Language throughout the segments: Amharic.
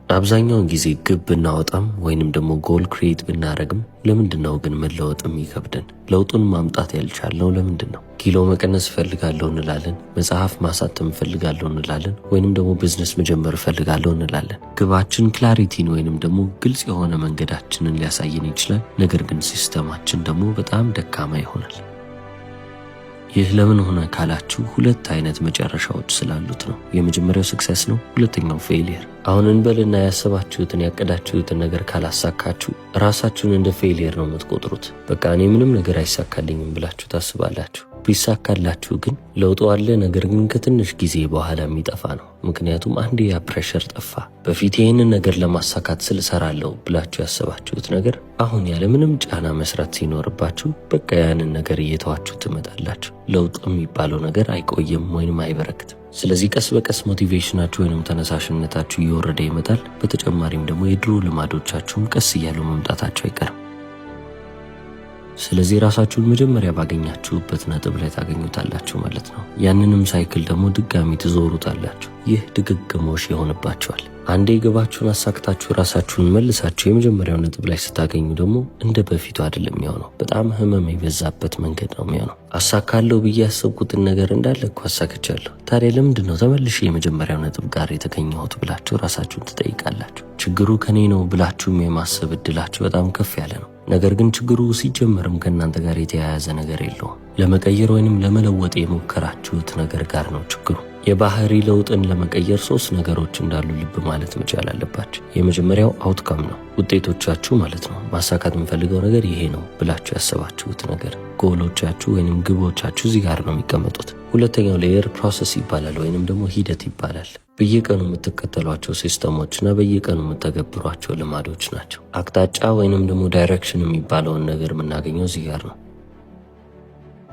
አብዛኛውን ጊዜ ግብ ብናወጣም ወይንም ደግሞ ጎል ክሬት ብናረግም ለምንድነው ግን መለወጥም ይከብደን? ለውጡን ማምጣት ያልቻልነው ለምንድነው? ኪሎ መቀነስ ፈልጋለሁ እንላለን፣ መጽሐፍ ማሳተም ፈልጋለሁ እንላለን፣ ወይንም ደግሞ ቢዝነስ መጀመር ፈልጋለሁ እንላለን። ግባችን ክላሪቲን ወይንም ደግሞ ግልጽ የሆነ መንገዳችንን ሊያሳየን ይችላል። ነገር ግን ሲስተማችን ደግሞ በጣም ደካማ ይሆናል። ይህ ለምን ሆነ ካላችሁ ሁለት አይነት መጨረሻዎች ስላሉት ነው። የመጀመሪያው ሰክሰስ ነው፣ ሁለተኛው ፌሊየር። አሁን እንበልና ያሰባችሁትን ያቀዳችሁትን ነገር ካላሳካችሁ ራሳችሁን እንደ ፌሊየር ነው የምትቆጥሩት። በቃ እኔ ምንም ነገር አይሳካልኝም ብላችሁ ታስባላችሁ። ቢሳካላችሁ ግን ለውጡ አለ፣ ነገር ግን ከትንሽ ጊዜ በኋላ የሚጠፋ ነው። ምክንያቱም አንዴ ያ ፕሬሸር ጠፋ። በፊት ይህንን ነገር ለማሳካት ስል እሰራለሁ ብላችሁ ያሰባችሁት ነገር አሁን ያለ ምንም ጫና መስራት ሲኖርባችሁ በቃ ያንን ነገር እየተዋችሁ ትመጣላችሁ። ለውጥ የሚባለው ነገር አይቆየም ወይንም አይበረክትም። ስለዚህ ቀስ በቀስ ሞቲቬሽናችሁ ወይንም ተነሳሽነታችሁ እየወረደ ይመጣል። በተጨማሪም ደግሞ የድሮ ልማዶቻችሁም ቀስ እያሉ መምጣታቸው አይቀርም። ስለዚህ ራሳችሁን መጀመሪያ ባገኛችሁበት ነጥብ ላይ ታገኙታላችሁ ማለት ነው። ያንንም ሳይክል ደግሞ ድጋሚ ትዞሩታላችሁ። ይህ ድግግሞሽ ይሆንባችኋል። አንዴ ግባችሁን አሳክታችሁ ራሳችሁን መልሳችሁ የመጀመሪያው ነጥብ ላይ ስታገኙ ደግሞ እንደ በፊቱ አይደለም የሚሆነው። በጣም ህመም የበዛበት መንገድ ነው የሚሆነው። አሳካለሁ ብዬ ያሰብኩትን ነገር እንዳለ እኮ አሳክቻለሁ፣ ታዲያ ለምንድን ነው ተመልሼ የመጀመሪያው ነጥብ ጋር የተገኘሁት ብላችሁ ራሳችሁን ትጠይቃላችሁ። ችግሩ ከኔ ነው ብላችሁም የማሰብ እድላችሁ በጣም ከፍ ያለ ነው። ነገር ግን ችግሩ ሲጀመርም ከእናንተ ጋር የተያያዘ ነገር የለውም። ለመቀየር ወይንም ለመለወጥ የሞከራችሁት ነገር ጋር ነው ችግሩ። የባህሪ ለውጥን ለመቀየር 3 ነገሮች እንዳሉ ልብ ማለት መቻል አለባችሁ። የመጀመሪያው አውትካም ነው፣ ውጤቶቻችሁ ማለት ነው። ማሳካት የምፈልገው ነገር ይሄ ነው ብላችሁ ያሰባችሁት ነገር፣ ጎሎቻችሁ ወይንም ግቦቻችሁ እዚህ ጋር ነው የሚቀመጡት። ሁለተኛው ሌየር ፕሮሰስ ይባላል ወይንም ደግሞ ሂደት ይባላል። በየቀኑ የምትከተሏቸው ሲስተሞችና በየቀኑ የምትተገብሯቸው ልማዶች ናቸው። አቅጣጫ ወይንም ደግሞ ዳይሬክሽን የሚባለውን ነገር የምናገኘው እዚህ ጋር ነው።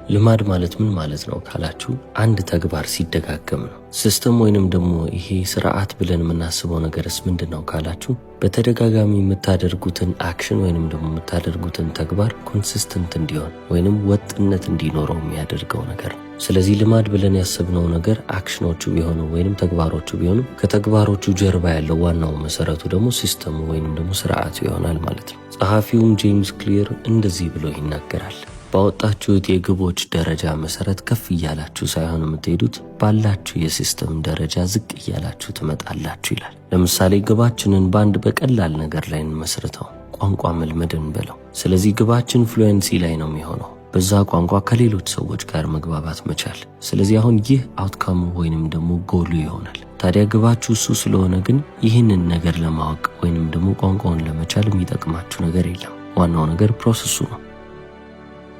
ልማድ ማለት ምን ማለት ነው ካላችሁ አንድ ተግባር ሲደጋገም ነው። ሲስተም ወይንም ደግሞ ይሄ ስርዓት ብለን የምናስበው ነገርስ ምንድነው ካላችሁ በተደጋጋሚ የምታደርጉትን አክሽን ወይንም ደግሞ የምታደርጉትን ተግባር ኮንሲስተንት እንዲሆን ወይንም ወጥነት እንዲኖረው የሚያደርገው ነገር ነው። ስለዚህ ልማድ ብለን ያሰብነው ነገር አክሽኖቹ ቢሆኑ ወይንም ተግባሮቹ ቢሆኑ ከተግባሮቹ ጀርባ ያለው ዋናው መሰረቱ ደግሞ ሲስተሙ ወይንም ደግሞ ስርዓቱ ይሆናል ማለት ነው። ጸሐፊውም ጄምስ ክሊር እንደዚህ ብሎ ይናገራል። ባወጣችሁት የግቦች ደረጃ መሰረት ከፍ እያላችሁ ሳይሆን የምትሄዱት ባላችሁ የሲስተም ደረጃ ዝቅ እያላችሁ ትመጣላችሁ ይላል። ለምሳሌ ግባችንን በአንድ በቀላል ነገር ላይ እንመስርተው፣ ቋንቋ መልመድን በለው። ስለዚህ ግባችን ፍሉዌንሲ ላይ ነው የሚሆነው፣ በዛ ቋንቋ ከሌሎች ሰዎች ጋር መግባባት መቻል። ስለዚህ አሁን ይህ አውትካሙ ወይንም ደግሞ ጎሉ ይሆናል። ታዲያ ግባችሁ እሱ ስለሆነ ግን ይህንን ነገር ለማወቅ ወይንም ደግሞ ቋንቋውን ለመቻል የሚጠቅማችሁ ነገር የለም። ዋናው ነገር ፕሮሰሱ ነው።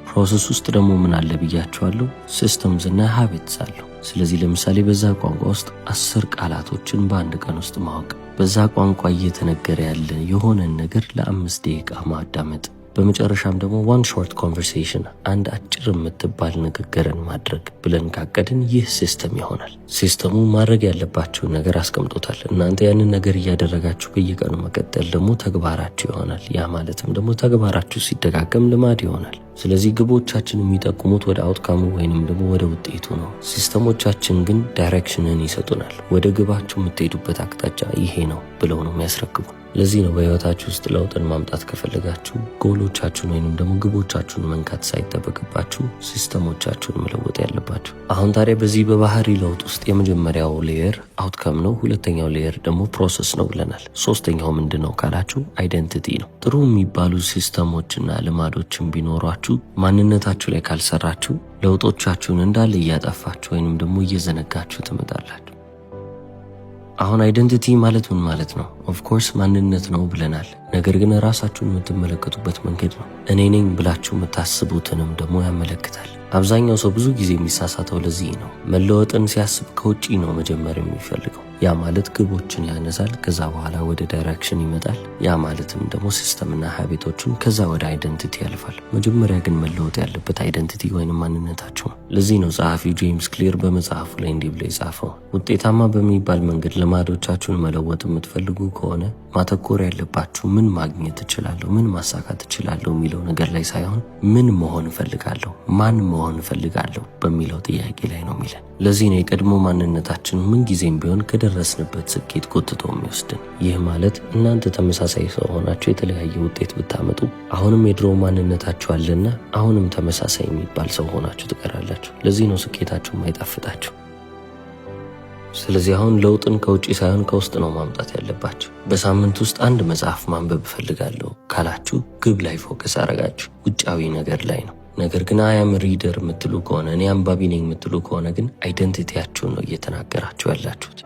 ፕሮሰስ ውስጥ ደግሞ ምን አለ ብያችኋለሁ? ሲስተምስ እና ሃቢትስ አለው። ስለዚህ ለምሳሌ በዛ ቋንቋ ውስጥ 10 ቃላቶችን በአንድ ቀን ውስጥ ማወቅ፣ በዛ ቋንቋ እየተነገረ ያለ የሆነን ነገር ለ5 ደቂቃ ማዳመጥ፣ በመጨረሻም ደግሞ ዋን ሾርት ኮንቨርሴሽን አንድ አጭር የምትባል ንግግርን ማድረግ ብለን ካቀድን ይህ ሲስተም ይሆናል። ሲስተሙ ማድረግ ያለባችሁን ነገር አስቀምጦታል። እናንተ ያንን ነገር እያደረጋችሁ በየቀኑ መቀጠል ደግሞ ተግባራችሁ ይሆናል። ያ ማለትም ደግሞ ተግባራችሁ ሲደጋገም ልማድ ይሆናል። ስለዚህ ግቦቻችን የሚጠቁሙት ወደ አውትካሙ ወይንም ደግሞ ወደ ውጤቱ ነው። ሲስተሞቻችን ግን ዳይሬክሽንን ይሰጡናል። ወደ ግባችሁ የምትሄዱበት አቅጣጫ ይሄ ነው ብለው ነው የሚያስረክቡ። ለዚህ ነው በህይወታችሁ ውስጥ ለውጥን ማምጣት ከፈለጋችሁ ጎሎቻችሁን ወይንም ደግሞ ግቦቻችሁን መንካት ሳይጠበቅባችሁ ሲስተሞቻችሁን መለወጥ ያለባችሁ። አሁን ታዲያ በዚህ በባህሪ ለውጥ ውስጥ የመጀመሪያው ሌየር አውትካም ነው፣ ሁለተኛው ሌየር ደግሞ ፕሮሰስ ነው ብለናል። ሶስተኛው ምንድን ነው ካላችሁ አይደንቲቲ ነው። ጥሩ የሚባሉ ሲስተሞችና ልማዶችን ቢኖሯችሁ ማንነታችሁ ላይ ካልሰራችሁ ለውጦቻችሁን እንዳለ እያጠፋችሁ ወይንም ደግሞ እየዘነጋችሁ ትመጣላችሁ። አሁን አይደንቲቲ ማለት ምን ማለት ነው? ኦፍኮርስ ማንነት ነው ብለናል። ነገር ግን ራሳችሁን የምትመለከቱበት መንገድ ነው። እኔ ነኝ ብላችሁ የምታስቡትንም ደግሞ ያመለክታል። አብዛኛው ሰው ብዙ ጊዜ የሚሳሳተው ለዚህ ነው። መለወጥን ሲያስብ ከውጪ ነው መጀመር የሚፈልገው። ያ ማለት ግቦችን ያነሳል፣ ከዛ በኋላ ወደ ዳይሬክሽን ይመጣል። ያ ማለትም ደግሞ ሲስተምና ሃቢቶችን፣ ከዛ ወደ አይደንቲቲ ያልፋል። መጀመሪያ ግን መለወጥ ያለበት አይደንቲቲ ወይንም ማንነታችሁ ነው። ለዚህ ነው ጸሐፊው ጄምስ ክሊር በመጽሐፉ ላይ እንዲህ ብሎ የጻፈው፣ ውጤታማ በሚባል መንገድ ልማዶቻችሁን መለወጥ የምትፈልጉ ከሆነ ማተኮር ያለባችሁ ምን ማግኘት እችላለሁ፣ ምን ማሳካት እችላለሁ የሚለው ነገር ላይ ሳይሆን ምን መሆን እፈልጋለሁ፣ ማን መሆን እፈልጋለሁ በሚለው ጥያቄ ላይ ነው የሚለን። ለዚህ ነው የቀድሞ ማንነታችን ምንጊዜም ቢሆን ከደረስንበት ስኬት ጎትቶ የሚወስድን። ይህ ማለት እናንተ ተመሳሳይ ሰው ሆናችሁ የተለያየ ውጤት ብታመጡ አሁንም የድሮ ማንነታችሁ አለና አሁንም ተመሳሳይ የሚባል ሰው ሆናችሁ ትቀራላችሁ። ለዚህ ነው ስኬታችሁ ማይጣፍጣችሁ። ስለዚህ አሁን ለውጥን ከውጪ ሳይሆን ከውስጥ ነው ማምጣት ያለባችሁ። በሳምንት ውስጥ አንድ መጽሐፍ ማንበብ እፈልጋለሁ ካላችሁ ግብ ላይ ፎከስ አረጋችሁ፣ ውጫዊ ነገር ላይ ነው። ነገር ግን አያም ሪደር የምትሉ ከሆነ እኔ አንባቢ ነኝ የምትሉ ከሆነ ግን አይደንቲቲያችሁን ነው እየተናገራችሁ ያላችሁት።